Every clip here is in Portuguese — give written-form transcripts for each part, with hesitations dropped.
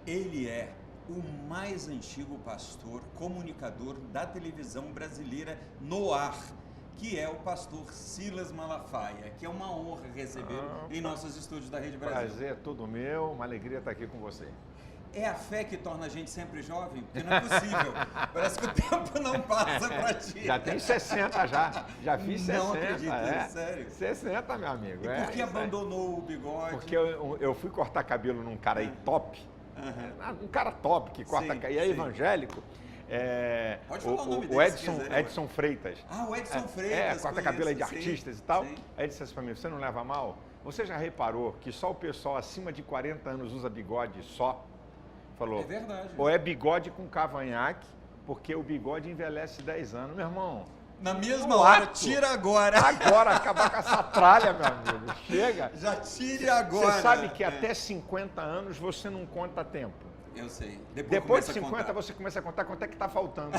Ele é o mais antigo pastor comunicador da televisão brasileira no ar, que é o pastor Silas Malafaia, que é uma honra recebê-lo em nossos estúdios da Rede Brasil. Prazer é todo meu, uma alegria estar aqui com você. É a fé que torna a gente sempre jovem? Porque não é possível. Parece que o tempo não passa pra ti. Já tem 60 já fiz 60. Não acredito, sério? 60, meu amigo. E por que abandonou o bigode? Porque eu fui cortar cabelo num cara aí top, um cara top que corta cabelo, e é evangélico. Pode falar o nome dele, Edson Freitas. Ah, o Edson Freitas. Corta cabelo aí de sim, artistas e tal. Sim. Aí ele disse assim pra mim, você não leva mal? Você já reparou que só o pessoal acima de 40 anos usa bigode só? Falou, é verdade. Ou é bigode com cavanhaque, porque o bigode envelhece 10 anos. Meu irmão, na mesma hora, tira agora. Agora, acabar com essa tralha, meu amigo. Chega. Já tire agora. Você sabe que até 50 anos você não conta tempo. Eu sei. Depois de 50 você começa a contar quanto é que está faltando.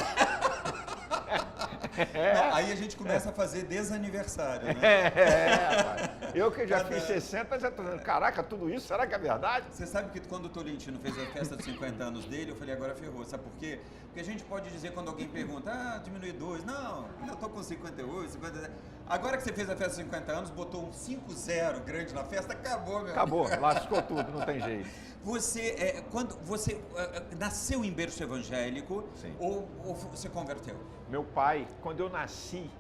Não, aí a gente começa a fazer desaniversário, né? Rapaz. Eu que já fiz 60, já estou dizendo, caraca, tudo isso, será que é verdade? Você sabe que quando o Tolentino fez a festa dos 50 anos dele, eu falei, agora ferrou, sabe por quê? Porque a gente pode dizer quando alguém pergunta, diminui 2, não, eu tô com 58, 57. Agora que você fez a festa dos 50 anos, botou um 5-0 grande na festa, acabou, meu Acabou, amigo. lascou tudo, não tem jeito. Quando você nasceu em berço evangélico, Sim. ou você converteu? Meu pai, quando eu nasci,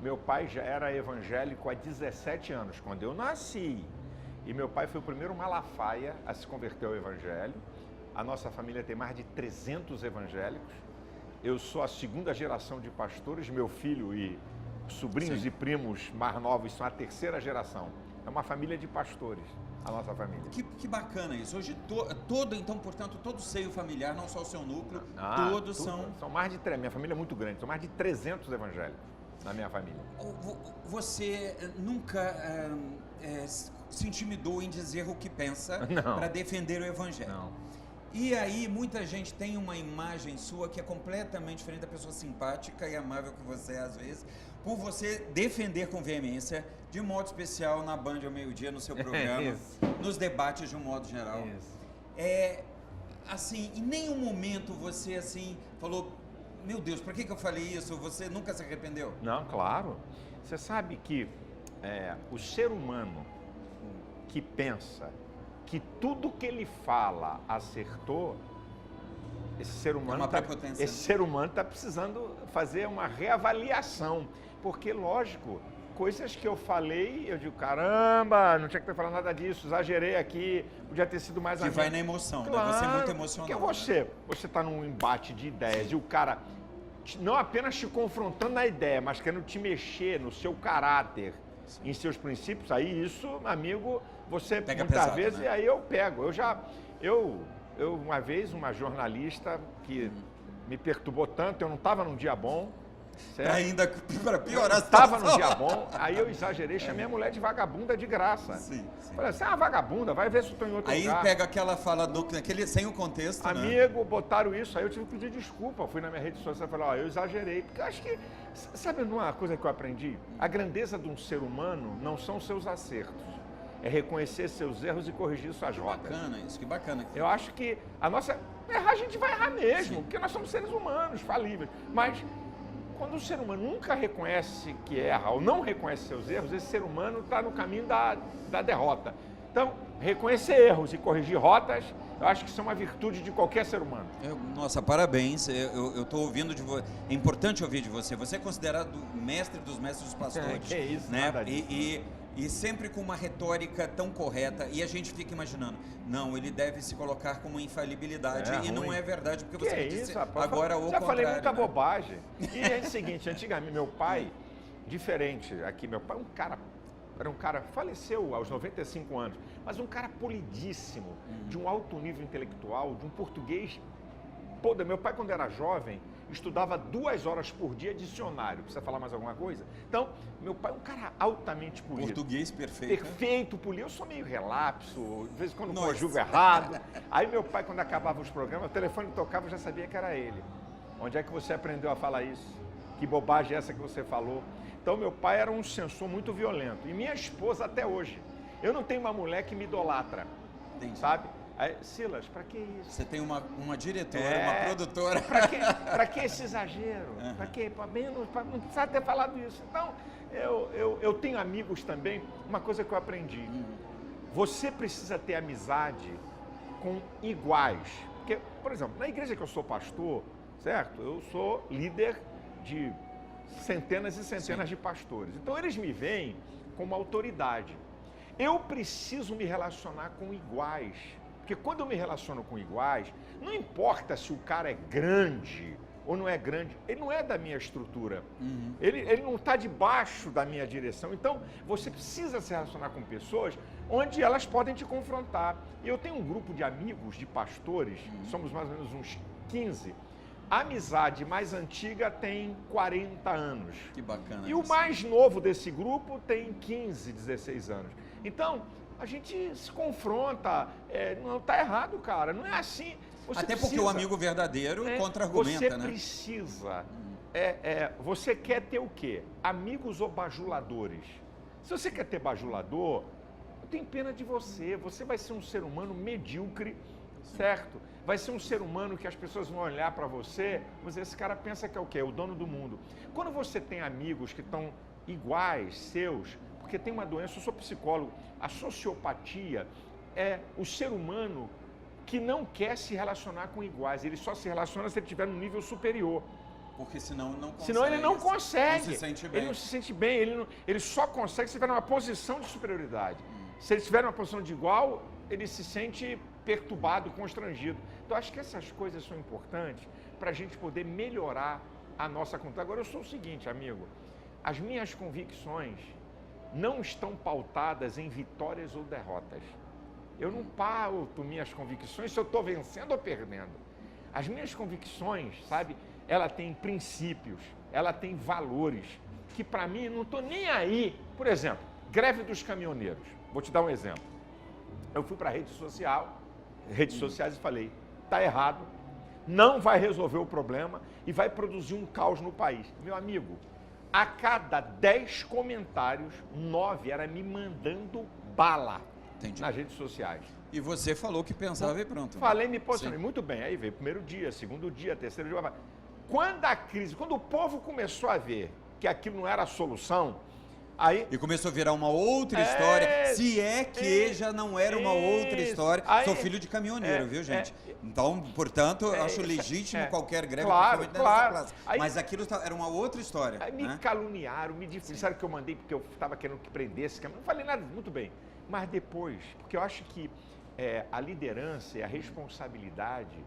meu pai já era evangélico há 17 anos, quando eu nasci. E meu pai foi o primeiro Malafaia a se converter ao evangelho. A nossa família tem mais de 300 evangélicos. Eu sou a segunda geração de pastores, meu filho e sobrinhos Sim. e primos mais novos são a terceira geração. É uma família de pastores, a nossa família. Que bacana isso. Hoje, então, portanto, todo o seio familiar, não só o seu núcleo, todos são... São mais de 3, minha família é muito grande, são mais de 300 evangélicos na minha família. Você nunca se intimidou em dizer o que pensa para defender o evangelho? Não. E aí, muita gente tem uma imagem sua que é completamente diferente da pessoa simpática e amável que você é, às vezes, por você defender com veemência, de modo especial na Band ao meio-dia, no seu programa, nos debates de um modo geral. Assim, em nenhum momento você, assim, falou, meu Deus, por que eu falei isso? Você nunca se arrependeu? Não, claro. Você sabe que o ser humano que pensa que tudo que ele fala acertou, esse ser humano está precisando fazer uma reavaliação. Porque, lógico, coisas que eu falei, eu digo, caramba, não tinha que ter falado nada disso, exagerei aqui, podia ter sido mais... Que vai na emoção, claro, né? Você é muito emocional. Porque você está num embate de ideias e o cara não apenas te confrontando na ideia, mas querendo te mexer no seu caráter, sim, em seus princípios, aí isso, amigo, você pega muitas pesado, vezes, né? E aí eu pego. Eu uma vez, uma jornalista que me perturbou tanto, eu não estava num dia bom, certo? Ainda para piorar a situação. Estava num dia bom, aí eu exagerei, chamei a mulher de vagabunda de graça. Sim, sim. Falei assim, vagabunda, vai ver se eu estou em outro lugar. Aí pega aquela fala sem o contexto, amigo, né? Botaram isso, aí eu tive que pedir desculpa, fui na minha rede social e falei, eu exagerei, porque eu acho que, sabe uma coisa que eu aprendi? A grandeza de um ser humano não são seus acertos, é reconhecer seus erros e corrigir suas rotas. Que bacana isso, que bacana. Eu acho que errar a gente vai errar mesmo, porque nós somos seres humanos, falíveis, mas quando o ser humano nunca reconhece que erra ou não reconhece seus erros, esse ser humano está no caminho da derrota. Então, reconhecer erros e corrigir rotas, eu acho que isso é uma virtude de qualquer ser humano. Nossa, parabéns. Eu estou ouvindo de você. É importante ouvir de você. Você é considerado mestre dos mestres dos pastores. Que isso, né? Nada disso. E sempre com uma retórica tão correta, e a gente fica imaginando, não, ele deve se colocar com uma infalibilidade, e não é verdade, porque você disse agora o contrário. Já falei muita bobagem. E é o seguinte, antigamente, meu pai, diferente aqui, meu pai era um cara, faleceu aos 95 anos, mas um cara polidíssimo, de um alto nível intelectual, de um português. Meu pai, quando era jovem, estudava 2 horas por dia dicionário. Precisa falar mais alguma coisa? Então, meu pai é um cara altamente polido. Português perfeito. Perfeito, polido. Eu sou meio relapso, de vez em quando conjugo errado. Aí meu pai, quando acabava os programas, o telefone tocava, eu já sabia que era ele. Onde é que você aprendeu a falar isso? Que bobagem é essa que você falou? Então, meu pai era um censor muito violento. E minha esposa até hoje. Eu não tenho uma mulher que me idolatra, sabe? Aí, Silas, para que isso? Você tem uma diretora, uma produtora. Para que esse exagero? Uhum. Para que? Não precisava ter falado isso. Então, eu tenho amigos também, uma coisa que eu aprendi. Você precisa ter amizade com iguais. Porque, por exemplo, na igreja que eu sou pastor, certo? Eu sou líder de centenas e centenas de pastores. Então, eles me veem como autoridade. Eu preciso me relacionar com iguais. Porque quando eu me relaciono com iguais, não importa se o cara é grande ou não é grande, ele não é da minha estrutura. Ele não está debaixo da minha direção. Então, você precisa se relacionar com pessoas onde elas podem te confrontar. Eu tenho um grupo de amigos, de pastores, somos mais ou menos uns 15. A amizade mais antiga tem 40 anos. Que bacana. E o mais novo desse grupo tem 15, 16 anos. Então, a gente se confronta. Não está errado, cara. Não é assim. Até porque o amigo verdadeiro contra-argumenta, você né? Você precisa. Você quer ter o quê? Amigos ou bajuladores? Se você quer ter bajulador, eu tenho pena de você. Você vai ser um ser humano medíocre, certo? Vai ser um ser humano que as pessoas vão olhar para você, mas esse cara pensa que é o quê? O dono do mundo. Quando você tem amigos que estão iguais, seus, porque tem uma doença, eu sou psicólogo, a sociopatia é o ser humano que não quer se relacionar com iguais, ele só se relaciona se ele estiver num nível superior. Porque senão não consegue. Senão ele não consegue. Não se sente bem. Ele não se sente bem, ele só consegue se estiver numa posição de superioridade. Se ele estiver numa posição de igual, ele se sente perturbado, constrangido. Então, acho que essas coisas são importantes para a gente poder melhorar a nossa conduta. Agora, eu sou o seguinte, amigo, as minhas convicções não estão pautadas em vitórias ou derrotas. Eu não pauto minhas convicções se eu estou vencendo ou perdendo. As minhas convicções, sabe, ela tem princípios, ela tem valores, que para mim não estou nem aí. Por exemplo, greve dos caminhoneiros. Vou te dar um exemplo. Eu fui para a redes sociais e falei, está errado, não vai resolver o problema e vai produzir um caos no país. Meu amigo, a cada 10 comentários, 9 era me mandando bala. Entendi. Nas redes sociais. E você falou que pensava e pronto. Falei, me posicionei. Muito bem, aí veio o primeiro dia, segundo dia, terceiro dia. Quando o povo começou a ver que aquilo não era a solução, aí... E começou a virar uma outra história, se é que já não era uma outra história. Sou filho de caminhoneiro, viu, gente? Então, portanto, acho legítimo qualquer greve, claro. Classe. Mas aquilo era uma outra história. Aí me caluniaram, me disseram que eu mandei porque eu estava querendo que prendesse. Não falei nada, muito bem. Mas depois, porque eu acho que a liderança e a responsabilidade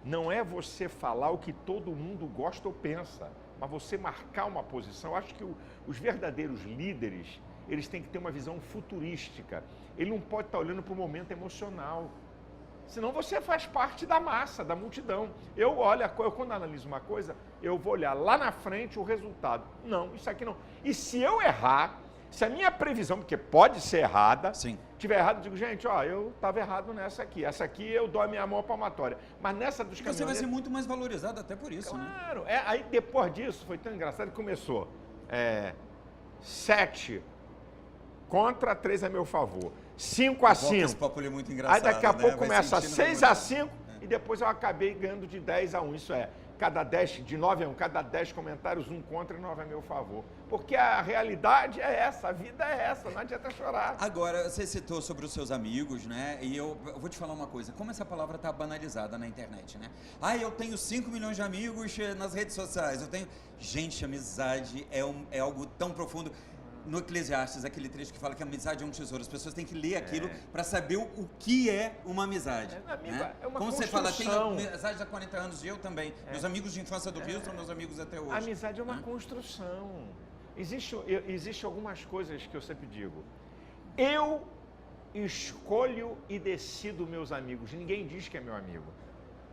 não é você falar o que todo mundo gosta ou pensa, mas você marcar uma posição. Eu acho que os verdadeiros líderes, eles têm que ter uma visão futurística. Ele não pode estar olhando para o momento emocional. Senão você faz parte da massa, da multidão. Eu quando analiso uma coisa, eu vou olhar lá na frente o resultado. Não, isso aqui não. E se eu errar, se a minha previsão, porque pode ser errada, tiver errado, eu digo, gente, eu estava errado nessa aqui. Essa aqui eu dou a minha mão palmatória. Mas nessa dos caminhoneiros... Você vai ser muito mais valorizado até por isso, claro, né? Aí depois disso, foi tão engraçado que começou 7 contra, 3 a meu favor. 5-5. Esse papo é muito engraçado, aí daqui a pouco vai começa 6-5 e depois eu acabei ganhando de 10-1. Isso cada 10, de 9-1, cada 10 comentários, 1 contra e 9 a meu favor. Porque a realidade é essa, a vida é essa, não adianta chorar. Agora, você citou sobre os seus amigos, né? E eu vou te falar uma coisa, como essa palavra está banalizada na internet, né? Eu tenho 5 milhões de amigos nas redes sociais, Gente, amizade é algo tão profundo. No Eclesiastes, aquele trecho que fala que a amizade é um tesouro. As pessoas têm que ler aquilo para saber o que é uma amizade. Amigo, é uma como construção. Você fala, tenho amizade há 40 anos e eu também. Meus amigos de infância do Rio são meus amigos até hoje. A amizade é uma construção. Existe algumas coisas que eu sempre digo. Eu escolho e decido meus amigos. Ninguém diz que é meu amigo.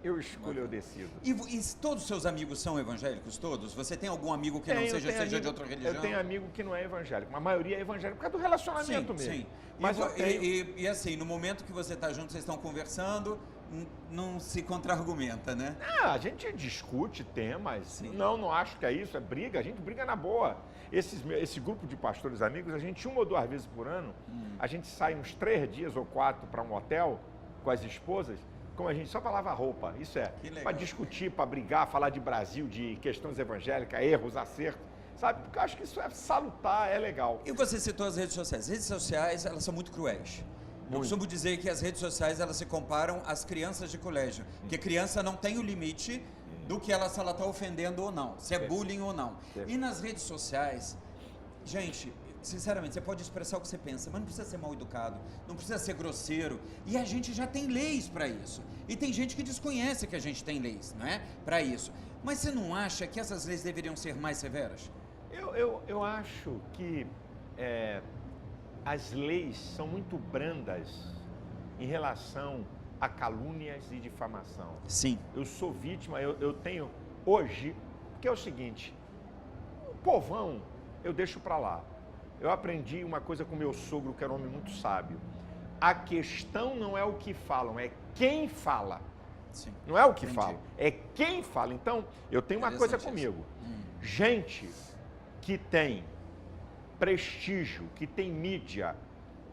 Eu escolho, eu decido. E todos os seus amigos são evangélicos, todos? Você tem algum amigo que não seja de outra religião? Eu tenho amigo que não é evangélico, a maioria é evangélico por causa do relacionamento mesmo. Sim. Mas e assim, no momento que você está junto, vocês estão conversando, não se contra-argumenta, né? A gente discute temas, não acho que é isso, é briga, a gente briga na boa. Esse grupo de pastores amigos, a gente 1 ou 2 vezes por ano, a gente sai uns 3 dias ou 4 para um hotel, com as esposas, como a gente só falava roupa, isso é, Que legal. para discutir, para brigar, falar de Brasil, de questões evangélicas, erros, acertos, sabe? Porque eu acho que isso é salutar, é legal. E você citou as redes sociais. As redes sociais, elas são muito cruéis. Eu Muito. costumo dizer que as redes sociais, elas se comparam às crianças de colégio. Porque criança não tem o limite do que ela, se ela está ofendendo ou não, se é bullying ou não. E nas redes sociais, gente, sinceramente, você pode expressar o que você pensa, mas não precisa ser mal educado, não precisa ser grosseiro. E a gente já tem leis para isso. E tem gente que desconhece que a gente tem leis, não é? Para isso. Mas você não acha que essas leis deveriam ser mais severas? Eu acho que as leis são muito brandas em relação a calúnias e difamação. Sim. Eu sou vítima, eu tenho hoje, porque é o seguinte, o povão eu deixo para lá. Eu aprendi uma coisa com meu sogro, que era um homem muito sábio. A questão não é o que falam, é quem fala. Sim. Não é o que Entendi. falam, é quem fala. Então, eu tenho uma coisa comigo. Gente que tem prestígio, que tem mídia,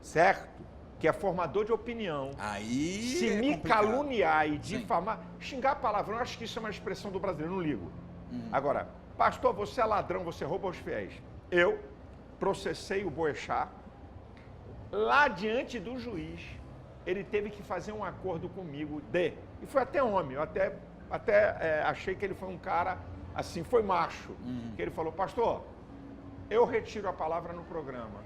certo? Que é formador de opinião. Aí Se é me complicado. caluniar e difamar, xingar palavrão, eu acho que isso é uma expressão do brasileiro, eu não ligo. Agora, pastor, você é ladrão, você rouba os fiéis. Eu processei o Boechat, lá diante do juiz, ele teve que fazer um acordo comigo e foi até homem, eu até achei que ele foi um cara, assim, foi macho, que ele falou, pastor, eu retiro a palavra no programa.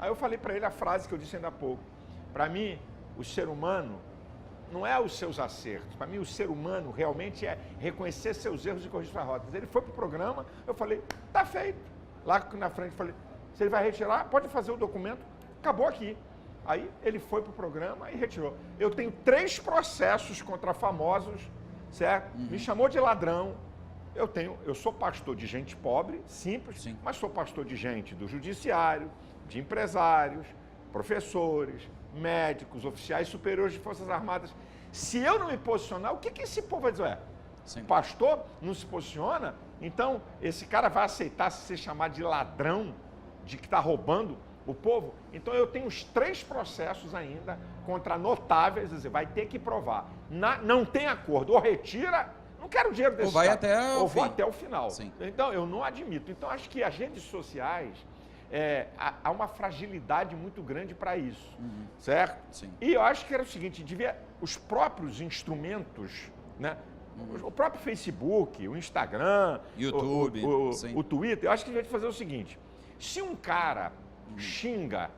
Aí eu falei para ele a frase que eu disse ainda há pouco. Para mim, o ser humano não é os seus acertos. Para mim, o ser humano realmente é reconhecer seus erros e corrigir suas rotas. Ele foi para o programa, eu falei, tá feito. Lá na frente, falei, se ele vai retirar, pode fazer o documento, acabou aqui. Aí ele foi para o programa e retirou. Eu tenho 3 processos contra famosos, certo? Me chamou de ladrão. Eu sou pastor de gente pobre, simples, Sim. mas sou pastor de gente do judiciário, de empresários, professores, médicos, oficiais superiores de Forças Armadas. Se eu não me posicionar, o que esse povo vai dizer? Sim. Pastor não se posiciona, então esse cara vai aceitar ser chamado de ladrão, de que está roubando o povo? Então eu tenho os 3 processos ainda contra notáveis, quer dizer, vai ter que provar. Não tem acordo, ou retira, não quero dinheiro desse Ou vai cara, até o ou vou fim. até o final. Sim. Então eu não admito. Então acho que as redes sociais, há uma fragilidade muito grande para isso, certo? Sim. E eu acho que era o seguinte, os próprios instrumentos, né? O próprio Facebook, o Instagram, YouTube, sim. o Twitter, eu acho que a gente vai fazer o seguinte, se um cara xinga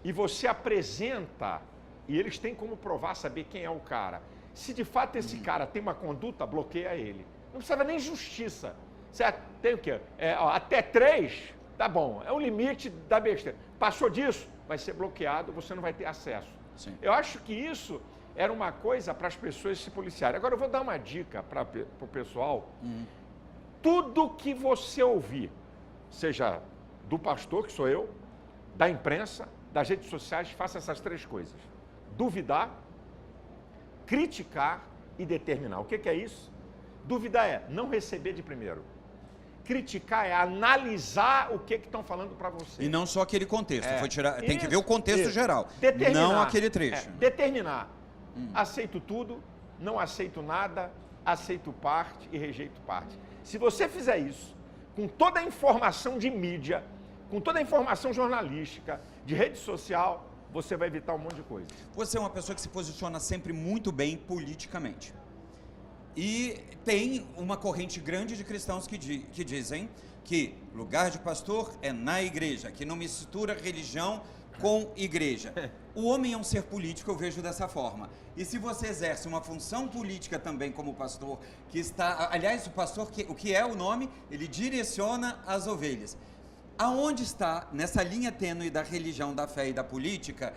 e você apresenta, e eles têm como provar, saber quem é o cara, se de fato esse cara tem uma conduta, bloqueia ele. Não precisa nem justiça, certo? Tem o quê? Até 3, tá bom, é o limite da besteira. Passou disso, vai ser bloqueado, você não vai ter acesso. Sim. Eu acho que isso era uma coisa para as pessoas se policiarem. Agora eu vou dar uma dica para o pessoal. Tudo que você ouvir, seja do pastor, que sou eu, da imprensa, das redes sociais, faça essas 3 coisas. Duvidar, criticar e determinar. O que é isso? Duvidar é não receber de primeiro. Criticar é analisar o que estão falando para você. E não só aquele contexto, tem que ver o Isso, contexto isso. geral, Determinar. não aquele trecho. Determinar. Aceito tudo, não aceito nada, aceito parte e rejeito parte. Se você fizer isso, com toda a informação de mídia, com toda a informação jornalística, de rede social, você vai evitar um monte de coisa. Você é uma pessoa que se posiciona sempre muito bem politicamente. E tem uma corrente grande de cristãos que dizem que lugar de pastor é na igreja, que não mistura religião com igreja. O homem é um ser político, eu vejo dessa forma. E se você exerce uma função política também como pastor, que está... Aliás, o pastor, o que é o nome? Ele direciona as ovelhas. Aonde está, nessa linha tênue da religião, da fé e da política,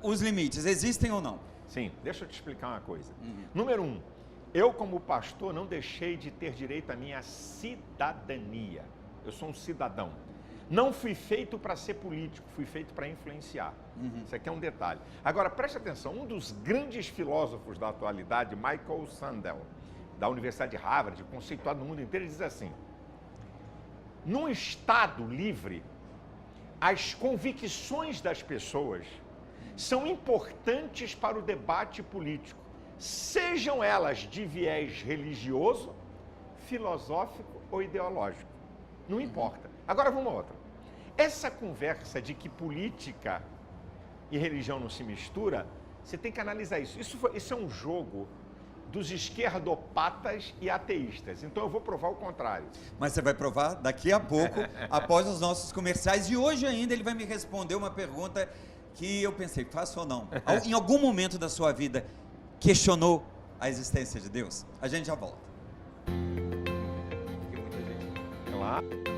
os limites? Existem ou não? Sim, deixa eu te explicar uma coisa. Número 1, eu como pastor não deixei de ter direito à minha cidadania. Eu sou um cidadão. Não fui feito para ser político, fui feito para influenciar. Isso aqui é um detalhe. Agora, preste atenção, um dos grandes filósofos da atualidade, Michael Sandel, da Universidade de Harvard, conceituado no mundo inteiro, ele diz assim, num Estado livre, as convicções das pessoas são importantes para o debate político, sejam elas de viés religioso, filosófico ou ideológico. Não importa. Agora vamos a outra. Essa conversa de que política e religião não se mistura, você tem que analisar isso. Isso é um jogo dos esquerdopatas e ateístas. Então eu vou provar o contrário. Mas você vai provar daqui a pouco, após os nossos comerciais. E hoje ainda ele vai me responder uma pergunta que eu pensei, faço ou não? Em algum momento da sua vida, questionou a existência de Deus? A gente já volta. Claro.